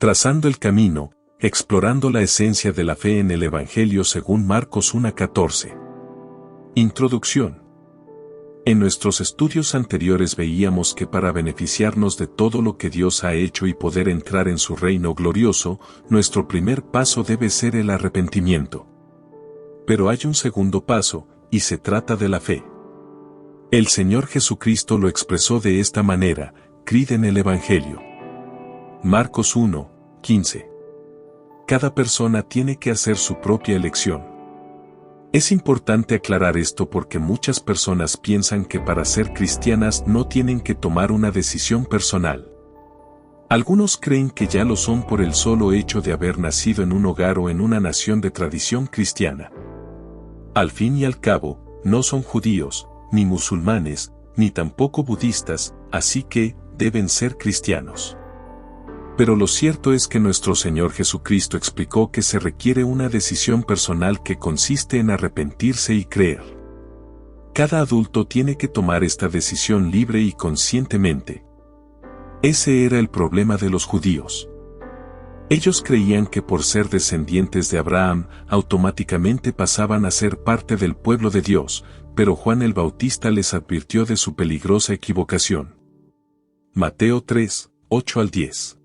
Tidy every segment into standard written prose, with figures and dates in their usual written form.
Trazando el camino, explorando la esencia de la fe en el Evangelio según Marcos 1:14. Introducción. En nuestros estudios anteriores veíamos que para beneficiarnos de todo lo que Dios ha hecho y poder entrar en su reino glorioso, nuestro primer paso debe ser el arrepentimiento. Pero hay un segundo paso, y se trata de la fe. El Señor Jesucristo lo expresó de esta manera: creed en el Evangelio. Marcos 1:15. Cada persona tiene que hacer su propia elección. Es importante aclarar esto porque muchas personas piensan que para ser cristianas no tienen que tomar una decisión personal. Algunos creen que ya lo son por el solo hecho de haber nacido en un hogar o en una nación de tradición cristiana. Al fin y al cabo, no son judíos, ni musulmanes, ni tampoco budistas, así que deben ser cristianos. Pero lo cierto es que nuestro Señor Jesucristo explicó que se requiere una decisión personal que consiste en arrepentirse y creer. Cada adulto tiene que tomar esta decisión libre y conscientemente. Ese era el problema de los judíos. Ellos creían que por ser descendientes de Abraham, automáticamente pasaban a ser parte del pueblo de Dios, pero Juan el Bautista les advirtió de su peligrosa equivocación. Mateo 3:8-10.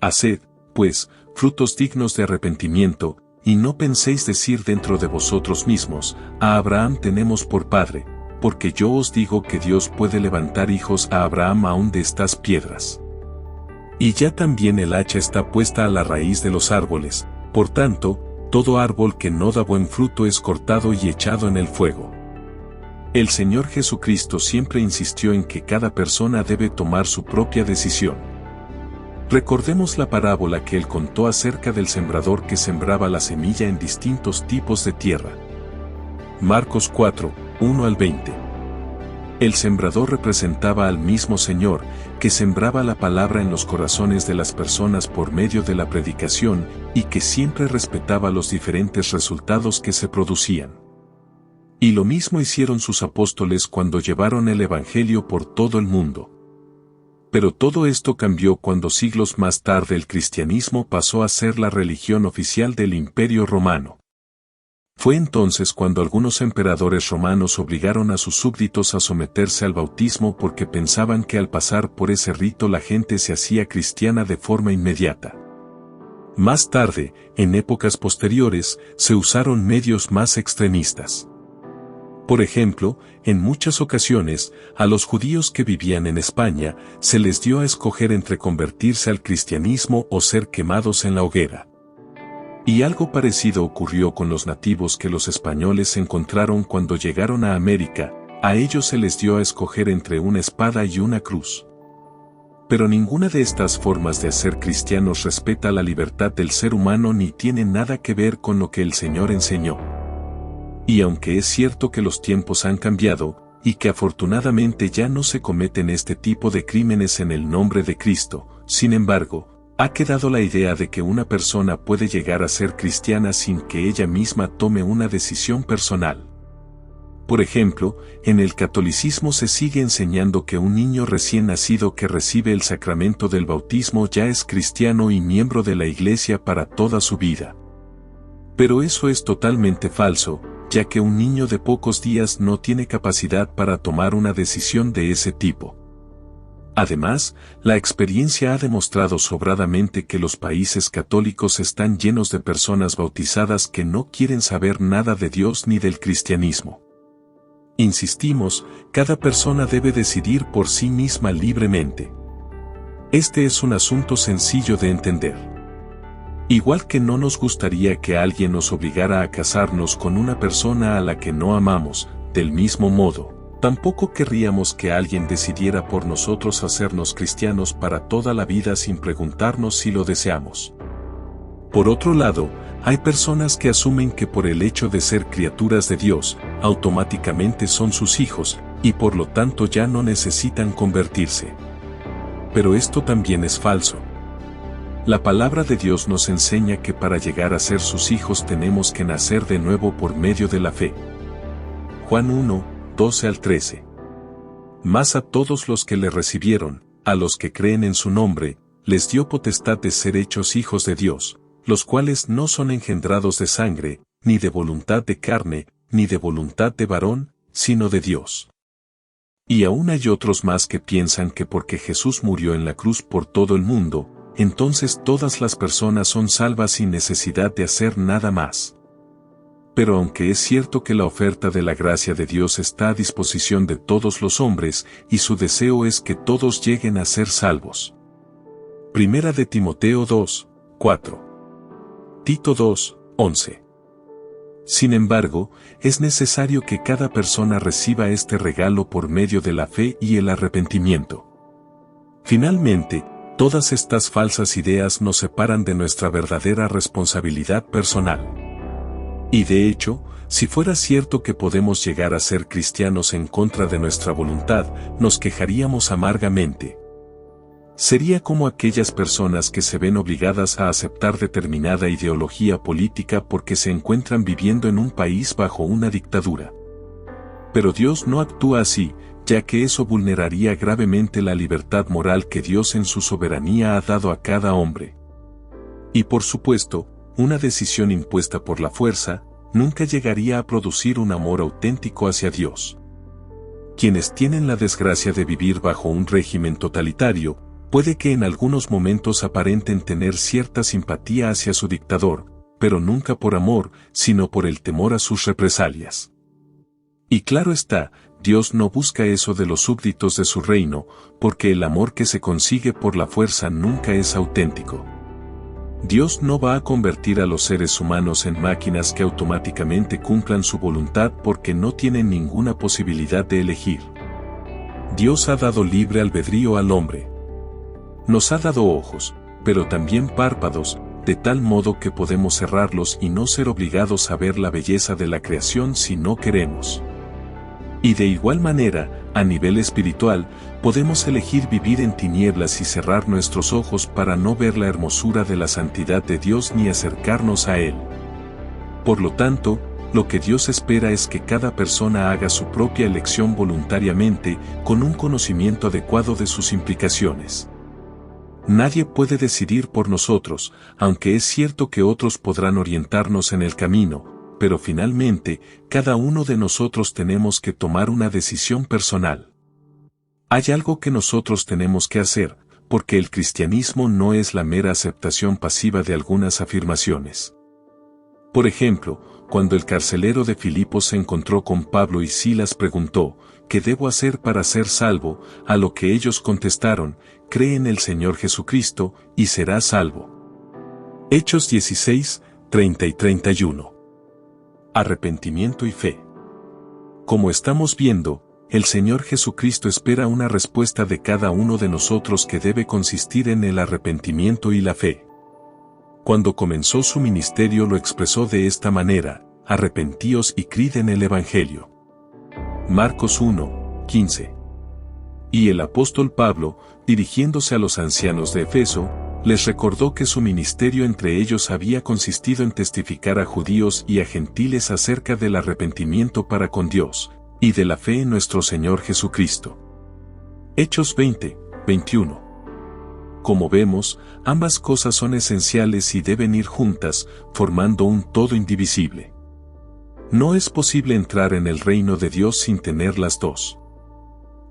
Haced, pues, frutos dignos de arrepentimiento, y no penséis decir dentro de vosotros mismos: a Abraham tenemos por padre, porque yo os digo que Dios puede levantar hijos a Abraham aún de estas piedras. Y ya también el hacha está puesta a la raíz de los árboles, por tanto, todo árbol que no da buen fruto es cortado y echado en el fuego. El Señor Jesucristo siempre insistió en que cada persona debe tomar su propia decisión. Recordemos la parábola que él contó acerca del sembrador que sembraba la semilla en distintos tipos de tierra. Marcos 4:1-20. El sembrador representaba al mismo Señor, que sembraba la palabra en los corazones de las personas por medio de la predicación, y que siempre respetaba los diferentes resultados que se producían. Y lo mismo hicieron sus apóstoles cuando llevaron el Evangelio por todo el mundo. Pero todo esto cambió cuando siglos más tarde el cristianismo pasó a ser la religión oficial del Imperio Romano. Fue entonces cuando algunos emperadores romanos obligaron a sus súbditos a someterse al bautismo porque pensaban que al pasar por ese rito la gente se hacía cristiana de forma inmediata. Más tarde, en épocas posteriores, se usaron medios más extremistas. Por ejemplo, en muchas ocasiones, a los judíos que vivían en España, se les dio a escoger entre convertirse al cristianismo o ser quemados en la hoguera. Y algo parecido ocurrió con los nativos que los españoles encontraron cuando llegaron a América. A ellos se les dio a escoger entre una espada y una cruz. Pero ninguna de estas formas de hacer cristianos respeta la libertad del ser humano ni tiene nada que ver con lo que el Señor enseñó. Y aunque es cierto que los tiempos han cambiado, y que afortunadamente ya no se cometen este tipo de crímenes en el nombre de Cristo, sin embargo, ha quedado la idea de que una persona puede llegar a ser cristiana sin que ella misma tome una decisión personal. Por ejemplo, en el catolicismo se sigue enseñando que un niño recién nacido que recibe el sacramento del bautismo ya es cristiano y miembro de la Iglesia para toda su vida. Pero eso es totalmente falso, ya que un niño de pocos días no tiene capacidad para tomar una decisión de ese tipo. Además, la experiencia ha demostrado sobradamente que los países católicos están llenos de personas bautizadas que no quieren saber nada de Dios ni del cristianismo. Insistimos, cada persona debe decidir por sí misma libremente. Este es un asunto sencillo de entender. Igual que no nos gustaría que alguien nos obligara a casarnos con una persona a la que no amamos, del mismo modo, tampoco querríamos que alguien decidiera por nosotros hacernos cristianos para toda la vida sin preguntarnos si lo deseamos. Por otro lado, hay personas que asumen que por el hecho de ser criaturas de Dios, automáticamente son sus hijos, y por lo tanto ya no necesitan convertirse. Pero esto también es falso. La palabra de Dios nos enseña que para llegar a ser sus hijos tenemos que nacer de nuevo por medio de la fe. Juan 1:12-13. Mas a todos los que le recibieron, a los que creen en su nombre, les dio potestad de ser hechos hijos de Dios, los cuales no son engendrados de sangre, ni de voluntad de carne, ni de voluntad de varón, sino de Dios. Y aún hay otros más que piensan que porque Jesús murió en la cruz por todo el mundo, entonces todas las personas son salvas sin necesidad de hacer nada más. Pero aunque es cierto que la oferta de la gracia de Dios está a disposición de todos los hombres, y su deseo es que todos lleguen a ser salvos. Primera de Timoteo 2, 4. Tito 2, 11. Sin embargo, es necesario que cada persona reciba este regalo por medio de la fe y el arrepentimiento. Finalmente, todas estas falsas ideas nos separan de nuestra verdadera responsabilidad personal. Y de hecho, si fuera cierto que podemos llegar a ser cristianos en contra de nuestra voluntad, nos quejaríamos amargamente. Sería como aquellas personas que se ven obligadas a aceptar determinada ideología política porque se encuentran viviendo en un país bajo una dictadura. Pero Dios no actúa así, ya que eso vulneraría gravemente la libertad moral que Dios en su soberanía ha dado a cada hombre. Y por supuesto, una decisión impuesta por la fuerza, nunca llegaría a producir un amor auténtico hacia Dios. Quienes tienen la desgracia de vivir bajo un régimen totalitario, puede que en algunos momentos aparenten tener cierta simpatía hacia su dictador, pero nunca por amor, sino por el temor a sus represalias. Y claro está, Dios no busca eso de los súbditos de su reino, porque el amor que se consigue por la fuerza nunca es auténtico. Dios no va a convertir a los seres humanos en máquinas que automáticamente cumplan su voluntad porque no tienen ninguna posibilidad de elegir. Dios ha dado libre albedrío al hombre. Nos ha dado ojos, pero también párpados, de tal modo que podemos cerrarlos y no ser obligados a ver la belleza de la creación si no queremos. Y de igual manera, a nivel espiritual, podemos elegir vivir en tinieblas y cerrar nuestros ojos para no ver la hermosura de la santidad de Dios ni acercarnos a Él. Por lo tanto, lo que Dios espera es que cada persona haga su propia elección voluntariamente, con un conocimiento adecuado de sus implicaciones. Nadie puede decidir por nosotros, aunque es cierto que otros podrán orientarnos en el camino, pero finalmente, cada uno de nosotros tenemos que tomar una decisión personal. Hay algo que nosotros tenemos que hacer, porque el cristianismo no es la mera aceptación pasiva de algunas afirmaciones. Por ejemplo, cuando el carcelero de Filipos se encontró con Pablo y Silas preguntó, ¿qué debo hacer para ser salvo?, a lo que ellos contestaron, cree en el Señor Jesucristo, y serás salvo. Hechos 16, 30 y 31. Arrepentimiento y fe. Como estamos viendo, el Señor Jesucristo espera una respuesta de cada uno de nosotros que debe consistir en el arrepentimiento y la fe. Cuando comenzó su ministerio lo expresó de esta manera: arrepentíos y creed en el Evangelio. Marcos 1, 15. Y el apóstol Pablo, dirigiéndose a los ancianos de Efeso, les recordó que su ministerio entre ellos había consistido en testificar a judíos y a gentiles acerca del arrepentimiento para con Dios, y de la fe en nuestro Señor Jesucristo. Hechos 20, 21. Como vemos, ambas cosas son esenciales y deben ir juntas, formando un todo indivisible. No es posible entrar en el reino de Dios sin tener las dos.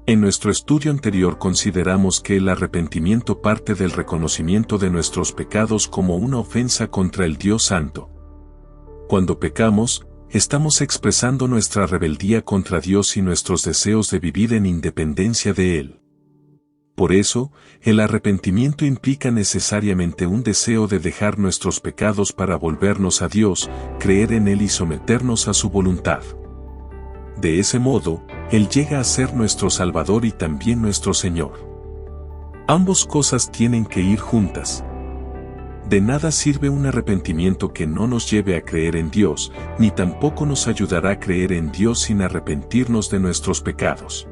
En nuestro estudio anterior consideramos que el arrepentimiento parte del reconocimiento de nuestros pecados como una ofensa contra el Dios Santo. Cuando pecamos, estamos expresando nuestra rebeldía contra Dios y nuestros deseos de vivir en independencia de Él. Por eso, el arrepentimiento implica necesariamente un deseo de dejar nuestros pecados para volvernos a Dios, creer en Él y someternos a su voluntad. De ese modo, Él llega a ser nuestro Salvador y también nuestro Señor. Ambas cosas tienen que ir juntas. De nada sirve un arrepentimiento que no nos lleve a creer en Dios, ni tampoco nos ayudará a creer en Dios sin arrepentirnos de nuestros pecados.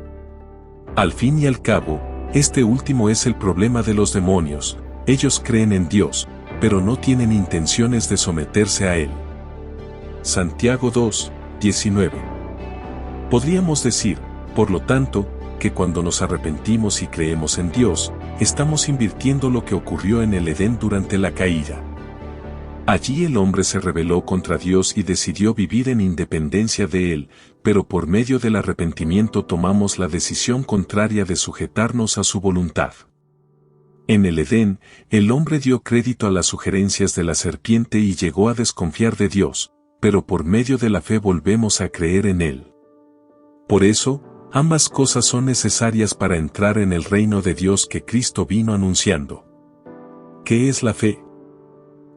Al fin y al cabo, este último es el problema de los demonios: ellos creen en Dios, pero no tienen intenciones de someterse a Él. Santiago 2, 19. Podríamos decir, por lo tanto, que cuando nos arrepentimos y creemos en Dios, estamos invirtiendo lo que ocurrió en el Edén durante la caída. Allí el hombre se rebeló contra Dios y decidió vivir en independencia de Él, pero por medio del arrepentimiento tomamos la decisión contraria de sujetarnos a su voluntad. En el Edén, el hombre dio crédito a las sugerencias de la serpiente y llegó a desconfiar de Dios, pero por medio de la fe volvemos a creer en Él. Por eso, ambas cosas son necesarias para entrar en el reino de Dios que Cristo vino anunciando. ¿Qué es la fe?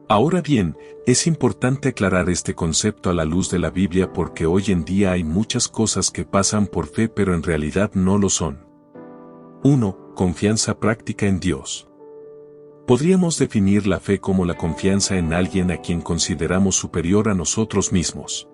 Ahora bien, es importante aclarar este concepto a la luz de la Biblia porque hoy en día hay muchas cosas que pasan por fe pero en realidad no lo son. 1. Confianza práctica en Dios. Podríamos definir la fe como la confianza en alguien a quien consideramos superior a nosotros mismos.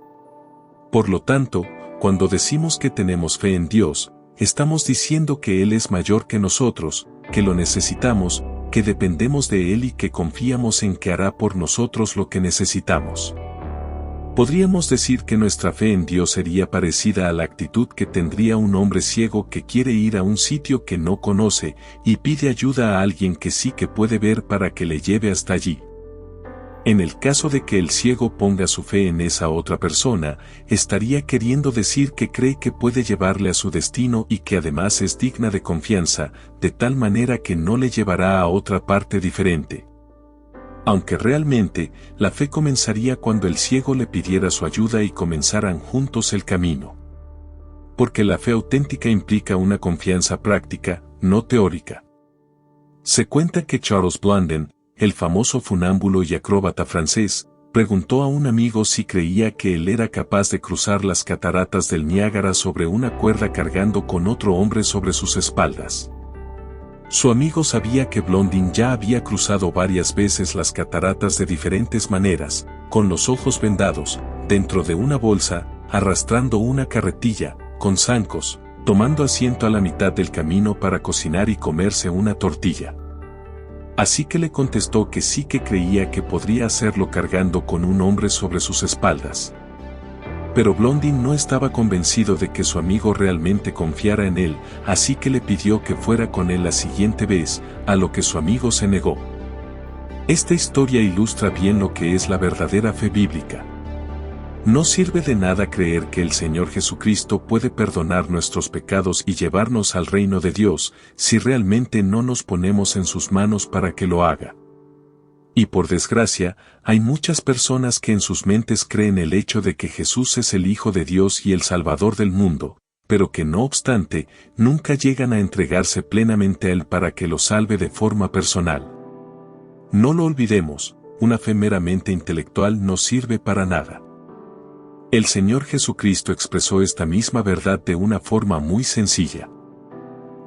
Por lo tanto, cuando decimos que tenemos fe en Dios, estamos diciendo que Él es mayor que nosotros, que lo necesitamos, que dependemos de Él y que confiamos en que hará por nosotros lo que necesitamos. Podríamos decir que nuestra fe en Dios sería parecida a la actitud que tendría un hombre ciego que quiere ir a un sitio que no conoce y pide ayuda a alguien que sí que puede ver para que le lleve hasta allí. En el caso de que el ciego ponga su fe en esa otra persona, estaría queriendo decir que cree que puede llevarle a su destino y que además es digna de confianza, de tal manera que no le llevará a otra parte diferente. Aunque realmente, la fe comenzaría cuando el ciego le pidiera su ayuda y comenzaran juntos el camino. Porque la fe auténtica implica una confianza práctica, no teórica. Se cuenta que Charles Blondin, el famoso funámbulo y acróbata francés, preguntó a un amigo si creía que él era capaz de cruzar las cataratas del Niágara sobre una cuerda cargando con otro hombre sobre sus espaldas. Su amigo sabía que Blondin ya había cruzado varias veces las cataratas de diferentes maneras, con los ojos vendados, dentro de una bolsa, arrastrando una carretilla, con zancos, tomando asiento a la mitad del camino para cocinar y comerse una tortilla. Así que le contestó que sí que creía que podría hacerlo cargando con un hombre sobre sus espaldas. Pero Blondin no estaba convencido de que su amigo realmente confiara en él, así que le pidió que fuera con él la siguiente vez, a lo que su amigo se negó. Esta historia ilustra bien lo que es la verdadera fe bíblica. No sirve de nada creer que el Señor Jesucristo puede perdonar nuestros pecados y llevarnos al reino de Dios, si realmente no nos ponemos en sus manos para que lo haga. Y por desgracia, hay muchas personas que en sus mentes creen el hecho de que Jesús es el Hijo de Dios y el Salvador del mundo, pero que no obstante, nunca llegan a entregarse plenamente a Él para que lo salve de forma personal. No lo olvidemos, una fe meramente intelectual no sirve para nada. El Señor Jesucristo expresó esta misma verdad de una forma muy sencilla.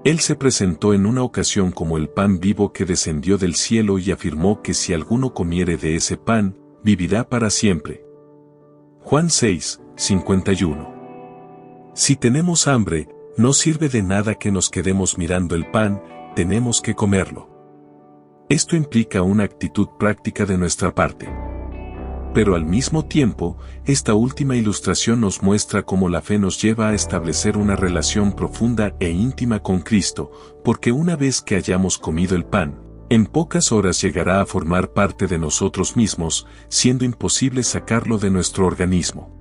Él se presentó en una ocasión como el pan vivo que descendió del cielo y afirmó que si alguno comiere de ese pan, vivirá para siempre. Juan 6, 51. Si tenemos hambre, no sirve de nada que nos quedemos mirando el pan, tenemos que comerlo. Esto implica una actitud práctica de nuestra parte. Pero al mismo tiempo, esta última ilustración nos muestra cómo la fe nos lleva a establecer una relación profunda e íntima con Cristo, porque una vez que hayamos comido el pan, en pocas horas llegará a formar parte de nosotros mismos, siendo imposible sacarlo de nuestro organismo.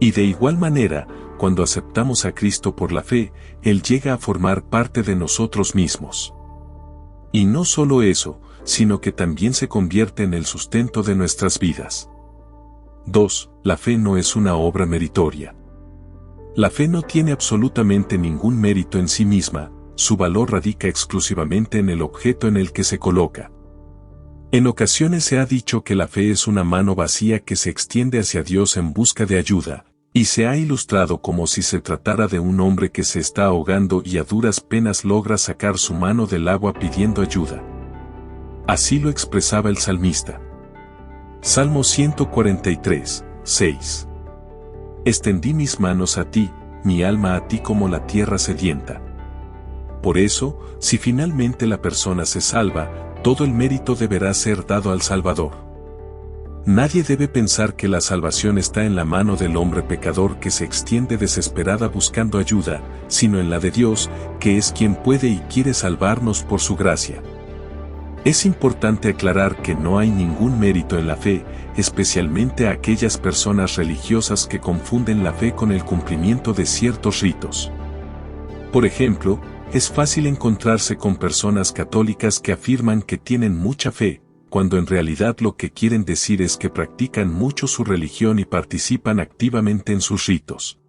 Y de igual manera, cuando aceptamos a Cristo por la fe, Él llega a formar parte de nosotros mismos. Y no solo eso, sino que también se convierte en el sustento de nuestras vidas. 2. La fe no es una obra meritoria. La fe no tiene absolutamente ningún mérito en sí misma, su valor radica exclusivamente en el objeto en el que se coloca. En ocasiones se ha dicho que la fe es una mano vacía que se extiende hacia Dios en busca de ayuda, y se ha ilustrado como si se tratara de un hombre que se está ahogando y a duras penas logra sacar su mano del agua pidiendo ayuda. Así lo expresaba el salmista. Salmo 143, 6. Extendí mis manos a ti, mi alma a ti como la tierra sedienta. Por eso, si finalmente la persona se salva, todo el mérito deberá ser dado al Salvador. Nadie debe pensar que la salvación está en la mano del hombre pecador que se extiende desesperada buscando ayuda, sino en la de Dios, que es quien puede y quiere salvarnos por su gracia. Es importante aclarar que no hay ningún mérito en la fe, especialmente a aquellas personas religiosas que confunden la fe con el cumplimiento de ciertos ritos. Por ejemplo, es fácil encontrarse con personas católicas que afirman que tienen mucha fe, cuando en realidad lo que quieren decir es que practican mucho su religión y participan activamente en sus ritos.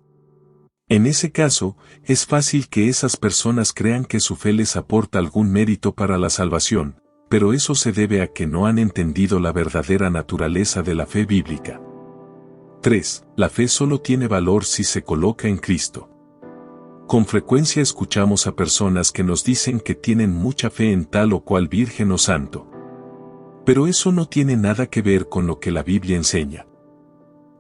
En ese caso, es fácil que esas personas crean que su fe les aporta algún mérito para la salvación, pero eso se debe a que no han entendido la verdadera naturaleza de la fe bíblica. 3. La fe solo tiene valor si se coloca en Cristo. Con frecuencia escuchamos a personas que nos dicen que tienen mucha fe en tal o cual virgen o santo. Pero eso no tiene nada que ver con lo que la Biblia enseña.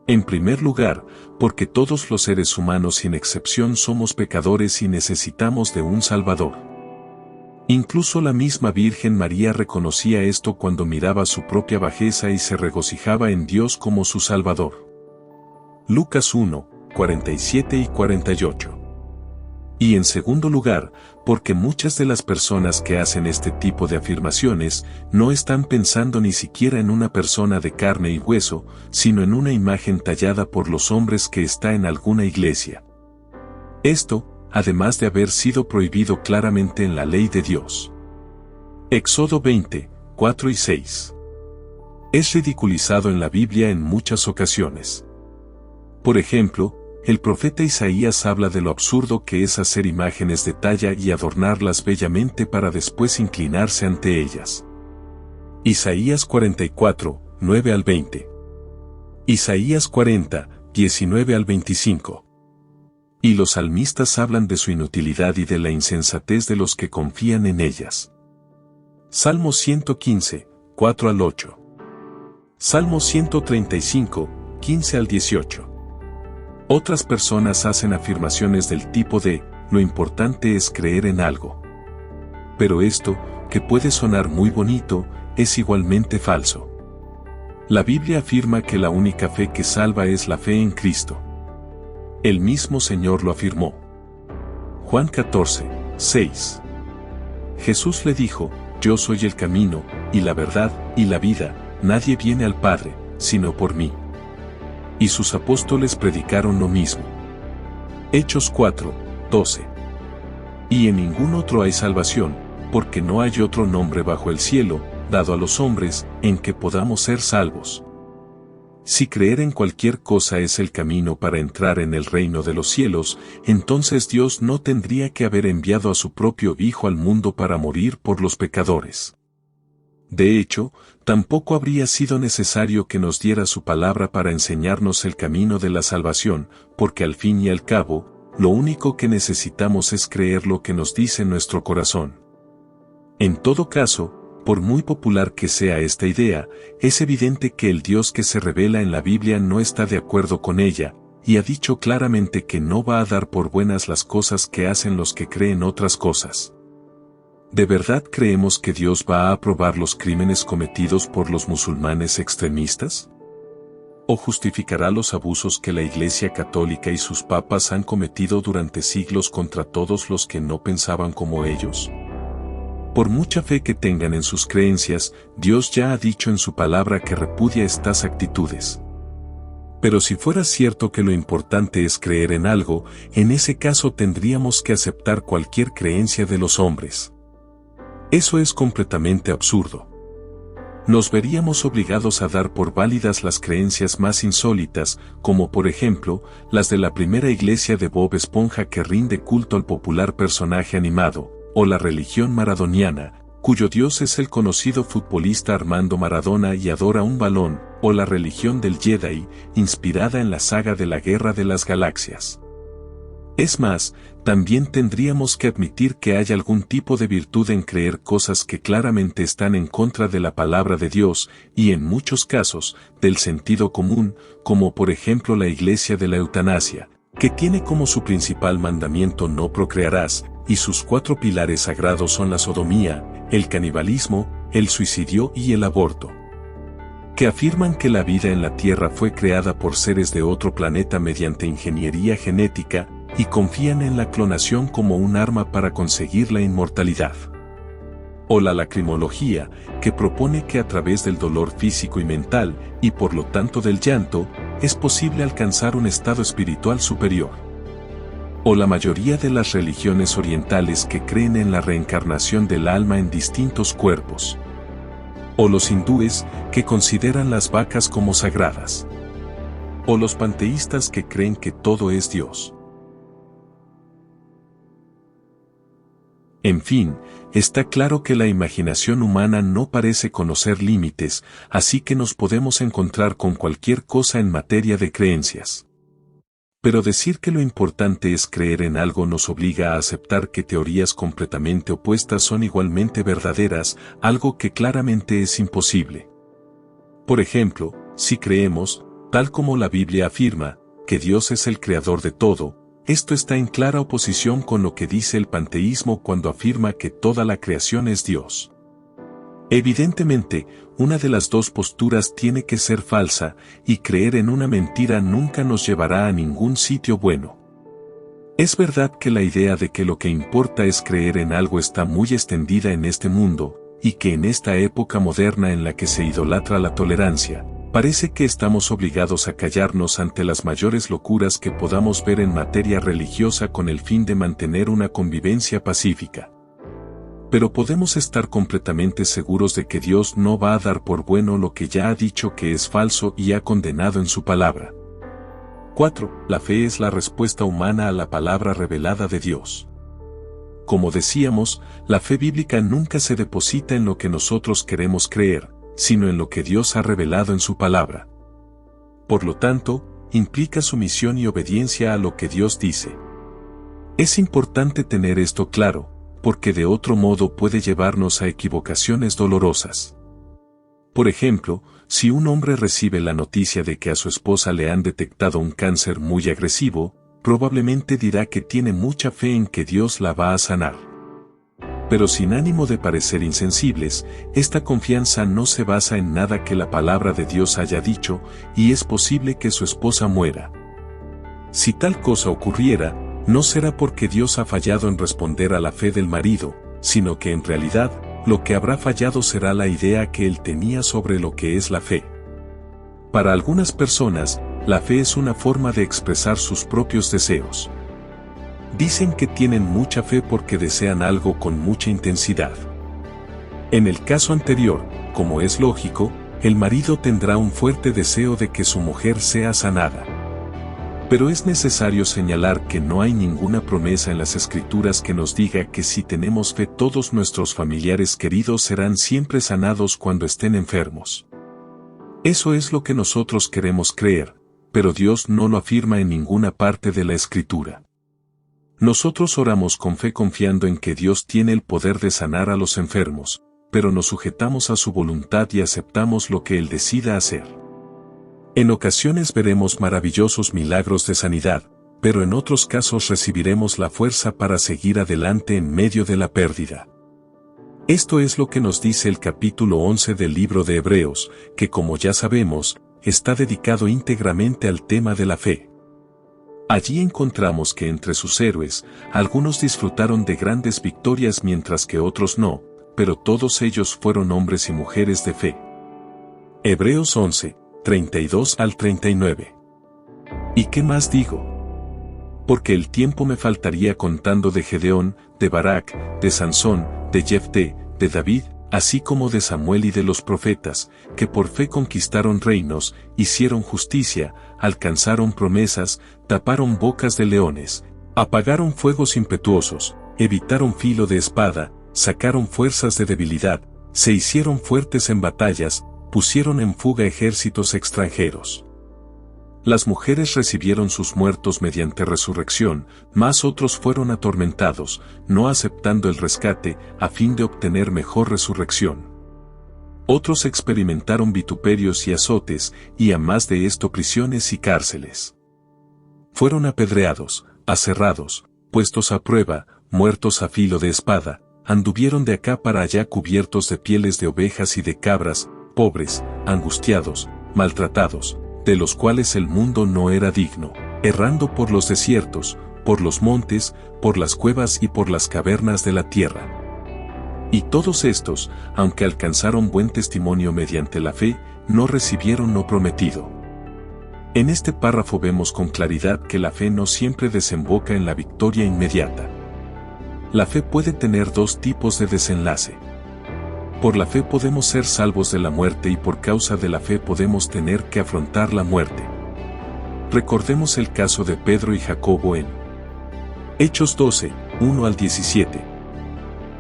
En primer lugar, porque todos los seres humanos sin excepción somos pecadores y necesitamos de un Salvador. Incluso la misma Virgen María reconocía esto cuando miraba su propia bajeza y se regocijaba en Dios como su Salvador. Lucas 1, 47 y 48. Y en segundo lugar, porque muchas de las personas que hacen este tipo de afirmaciones no están pensando ni siquiera en una persona de carne y hueso, sino en una imagen tallada por los hombres que está en alguna iglesia. Esto, además de haber sido prohibido claramente en la ley de Dios. Éxodo 20, 4 y 6. Es ridiculizado en la Biblia en muchas ocasiones. Por ejemplo, el profeta Isaías habla de lo absurdo que es hacer imágenes de talla y adornarlas bellamente para después inclinarse ante ellas. Isaías 44, 9 al 20. Isaías 40, 19 al 25. Y los salmistas hablan de su inutilidad y de la insensatez de los que confían en ellas. Salmo 115, 4 al 8. Salmo 135, 15 al 18. Otras personas hacen afirmaciones del tipo de, lo importante es creer en algo. Pero esto, que puede sonar muy bonito, es igualmente falso. La Biblia afirma que la única fe que salva es la fe en Cristo. El mismo Señor lo afirmó. Juan 14, 6. Jesús le dijo, yo soy el camino, y la verdad, y la vida, nadie viene al Padre, sino por mí. Y sus apóstoles predicaron lo mismo. Hechos 4, 12. Y en ningún otro hay salvación, porque no hay otro nombre bajo el cielo, dado a los hombres, en que podamos ser salvos. Si creer en cualquier cosa es el camino para entrar en el reino de los cielos, entonces Dios no tendría que haber enviado a su propio Hijo al mundo para morir por los pecadores. De hecho, tampoco habría sido necesario que nos diera su palabra para enseñarnos el camino de la salvación, porque al fin y al cabo, lo único que necesitamos es creer lo que nos dice nuestro corazón. En todo caso, por muy popular que sea esta idea, es evidente que el Dios que se revela en la Biblia no está de acuerdo con ella, y ha dicho claramente que no va a dar por buenas las cosas que hacen los que creen otras cosas. ¿De verdad creemos que Dios va a aprobar los crímenes cometidos por los musulmanes extremistas? ¿O justificará los abusos que la Iglesia Católica y sus papas han cometido durante siglos contra todos los que no pensaban como ellos? Por mucha fe que tengan en sus creencias, Dios ya ha dicho en su palabra que repudia estas actitudes. Pero si fuera cierto que lo importante es creer en algo, en ese caso tendríamos que aceptar cualquier creencia de los hombres. Eso es completamente absurdo. Nos veríamos obligados a dar por válidas las creencias más insólitas, como por ejemplo, las de la primera iglesia de Bob Esponja que rinde culto al popular personaje animado, o la religión maradoniana, cuyo dios es el conocido futbolista Armando Maradona y adora un balón, o la religión del Jedi, inspirada en la saga de la Guerra de las Galaxias. Es más, también tendríamos que admitir que hay algún tipo de virtud en creer cosas que claramente están en contra de la palabra de Dios, y en muchos casos, del sentido común, como por ejemplo la iglesia de la eutanasia, que tiene como su principal mandamiento no procrearás, y sus 4 pilares sagrados son la sodomía, el canibalismo, el suicidio y el aborto. que afirman que la vida en la Tierra fue creada por seres de otro planeta mediante ingeniería genética, y confían en la clonación como un arma para conseguir la inmortalidad. O la lacrimología, que propone que a través del dolor físico y mental, y por lo tanto del llanto, es posible alcanzar un estado espiritual superior. O la mayoría de las religiones orientales que creen en la reencarnación del alma en distintos cuerpos. O los hindúes, que consideran las vacas como sagradas. O los panteístas que creen que todo es Dios. En fin, está claro que la imaginación humana no parece conocer límites, así que nos podemos encontrar con cualquier cosa en materia de creencias. Pero decir que lo importante es creer en algo nos obliga a aceptar que teorías completamente opuestas son igualmente verdaderas, algo que claramente es imposible. Por ejemplo, si creemos, tal como la Biblia afirma, que Dios es el creador de todo, esto está en clara oposición con lo que dice el panteísmo cuando afirma que toda la creación es Dios. Evidentemente, una de las dos posturas tiene que ser falsa, y creer en una mentira nunca nos llevará a ningún sitio bueno. Es verdad que la idea de que lo que importa es creer en algo está muy extendida en este mundo, y que en esta época moderna en la que se idolatra la tolerancia, parece que estamos obligados a callarnos ante las mayores locuras que podamos ver en materia religiosa con el fin de mantener una convivencia pacífica. Pero podemos estar completamente seguros de que Dios no va a dar por bueno lo que ya ha dicho que es falso y ha condenado en su palabra. 4. La fe es la respuesta humana a la palabra revelada de Dios. Como decíamos, la fe bíblica nunca se deposita en lo que nosotros queremos creer, sino en lo que Dios ha revelado en su palabra. Por lo tanto, implica sumisión y obediencia a lo que Dios dice. Es importante tener esto claro, porque de otro modo puede llevarnos a equivocaciones dolorosas. Por ejemplo, si un hombre recibe la noticia de que a su esposa le han detectado un cáncer muy agresivo, probablemente dirá que tiene mucha fe en que Dios la va a sanar. Pero sin ánimo de parecer insensibles, esta confianza no se basa en nada que la palabra de Dios haya dicho, y es posible que su esposa muera. Si tal cosa ocurriera, no será porque Dios ha fallado en responder a la fe del marido, sino que en realidad, lo que habrá fallado será la idea que él tenía sobre lo que es la fe. Para algunas personas, la fe es una forma de expresar sus propios deseos. Dicen que tienen mucha fe porque desean algo con mucha intensidad. En el caso anterior, como es lógico, el marido tendrá un fuerte deseo de que su mujer sea sanada. Pero es necesario señalar que no hay ninguna promesa en las Escrituras que nos diga que si tenemos fe todos nuestros familiares queridos serán siempre sanados cuando estén enfermos. Eso es lo que nosotros queremos creer, pero Dios no lo afirma en ninguna parte de la Escritura. Nosotros oramos con fe confiando en que Dios tiene el poder de sanar a los enfermos, pero nos sujetamos a su voluntad y aceptamos lo que Él decida hacer. En ocasiones veremos maravillosos milagros de sanidad, pero en otros casos recibiremos la fuerza para seguir adelante en medio de la pérdida. Esto es lo que nos dice el capítulo 11 del libro de Hebreos, que como ya sabemos, está dedicado íntegramente al tema de la fe. Allí encontramos que entre sus héroes, algunos disfrutaron de grandes victorias mientras que otros no, pero todos ellos fueron hombres y mujeres de fe. Hebreos 11, 32 al 39. ¿Y qué más digo? Porque el tiempo me faltaría contando de Gedeón, de Barak, de Sansón, de Jefté, de David, así como de Samuel y de los profetas, que por fe conquistaron reinos, hicieron justicia, alcanzaron promesas, taparon bocas de leones, apagaron fuegos impetuosos, evitaron filo de espada, sacaron fuerzas de debilidad, se hicieron fuertes en batallas, pusieron en fuga ejércitos extranjeros. Las mujeres recibieron sus muertos mediante resurrección, mas otros fueron atormentados, no aceptando el rescate, a fin de obtener mejor resurrección. Otros experimentaron vituperios y azotes, y a más de esto prisiones y cárceles. Fueron apedreados, aserrados, puestos a prueba, muertos a filo de espada, anduvieron de acá para allá cubiertos de pieles de ovejas y de cabras, pobres, angustiados, maltratados, de los cuales el mundo no era digno, errando por los desiertos, por los montes, por las cuevas y por las cavernas de la tierra. Y todos estos, aunque alcanzaron buen testimonio mediante la fe, no recibieron lo prometido. En este párrafo vemos con claridad que la fe no siempre desemboca en la victoria inmediata. La fe puede tener dos tipos de desenlace. Por la fe podemos ser salvos de la muerte y por causa de la fe podemos tener que afrontar la muerte. Recordemos el caso de Pedro y Jacobo en Hechos 12, 1 al 17.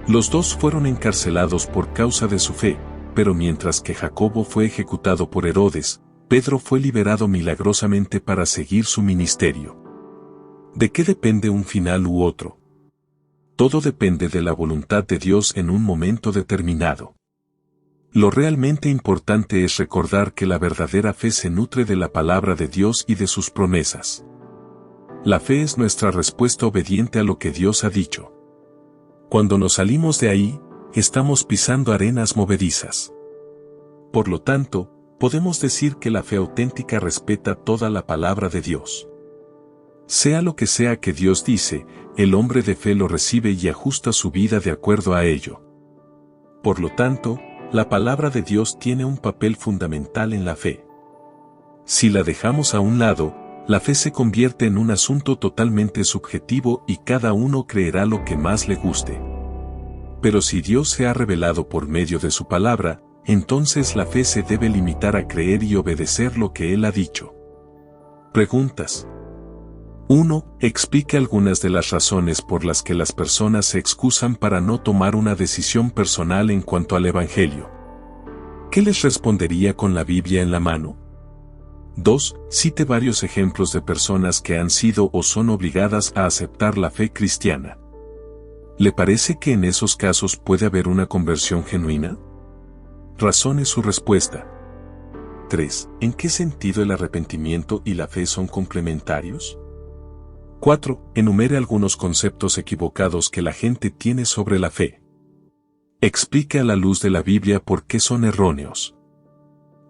Los dos fueron encarcelados por causa de su fe, pero mientras que Jacobo fue ejecutado por Herodes, Pedro fue liberado milagrosamente para seguir su ministerio. ¿De qué depende un final u otro? Todo depende de la voluntad de Dios en un momento determinado. Lo realmente importante es recordar que la verdadera fe se nutre de la palabra de Dios y de sus promesas. La fe es nuestra respuesta obediente a lo que Dios ha dicho. Cuando nos salimos de ahí, estamos pisando arenas movedizas. Por lo tanto, podemos decir que la fe auténtica respeta toda la palabra de Dios. Sea lo que sea que Dios dice, el hombre de fe lo recibe y ajusta su vida de acuerdo a ello. Por lo tanto, la palabra de Dios tiene un papel fundamental en la fe. Si la dejamos a un lado, la fe se convierte en un asunto totalmente subjetivo y cada uno creerá lo que más le guste. Pero si Dios se ha revelado por medio de su palabra, entonces la fe se debe limitar a creer y obedecer lo que Él ha dicho. Preguntas. 1. Explique algunas de las razones por las que las personas se excusan para no tomar una decisión personal en cuanto al Evangelio. ¿Qué les respondería con la Biblia en la mano? 2. Cite varios ejemplos de personas que han sido o son obligadas a aceptar la fe cristiana. ¿Le parece que en esos casos puede haber una conversión genuina? Razone su respuesta. 3. ¿En qué sentido el arrepentimiento y la fe son complementarios? 4. Enumere algunos conceptos equivocados que la gente tiene sobre la fe. Explique a la luz de la Biblia por qué son erróneos.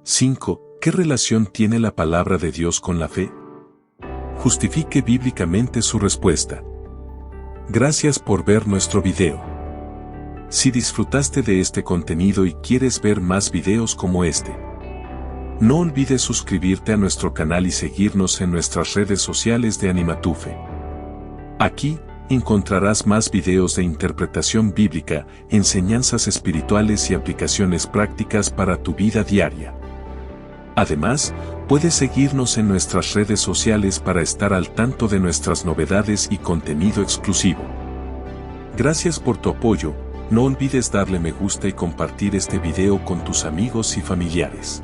5. ¿Qué relación tiene la palabra de Dios con la fe? Justifique bíblicamente su respuesta. Gracias por ver nuestro video. Si disfrutaste de este contenido y quieres ver más videos como este, no olvides suscribirte a nuestro canal y seguirnos en nuestras redes sociales de Animatufe. Aquí encontrarás más videos de interpretación bíblica, enseñanzas espirituales y aplicaciones prácticas para tu vida diaria. Además, puedes seguirnos en nuestras redes sociales para estar al tanto de nuestras novedades y contenido exclusivo. Gracias por tu apoyo, no olvides darle me gusta y compartir este video con tus amigos y familiares.